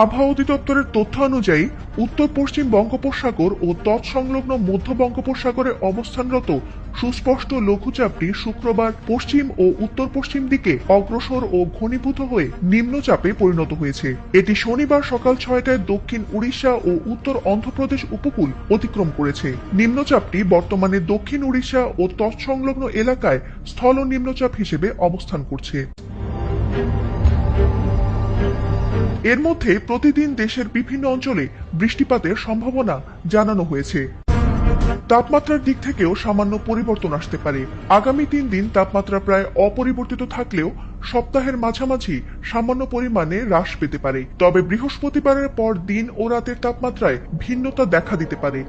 আবহাওয়া অধিদপ্তরের তথ্য অনুযায়ী উত্তর পশ্চিম বঙ্গোপসাগর ও তৎসংলগ্ন মধ্য বঙ্গোপসাগরে অবস্থানরত সুস্পষ্ট লঘুচাপটি শুক্রবার পশ্চিম ও উত্তর পশ্চিম দিকে অগ্রসর ও ঘনীভূত হয়ে নিম্নচাপে পরিণত হয়েছে। এটি শনিবার সকাল 6টায় দক্ষিণ উড়িষ্যা ও উত্তর অন্ধ্রপ্রদেশ উপকূল অতিক্রম করেছে। নিম্নচাপটি বর্তমানে দক্ষিণ উড়িষ্যা ও তৎসংলগ্ন এলাকায় স্থল নিম্নচাপ হিসেবে অবস্থান করছে। এর মধ্যে প্রতিদিন দেশের বিভিন্ন অঞ্চলে বৃষ্টিপাতের সম্ভাবনা জানানো হয়েছে। তাপমাত্রার দিক থেকেও সামান্য পরিবর্তন আসতে পারে। আগামী 3 দিন তাপমাত্রা প্রায় অপরিবর্তিত থাকলেও সপ্তাহের মাঝামাঝি সামান্য পরিমাণে হ্রাস পেতে পারে। তবে বৃহস্পতিবারের পর দিন ও রাতের তাপমাত্রায় ভিন্নতা দেখা দিতে পারে।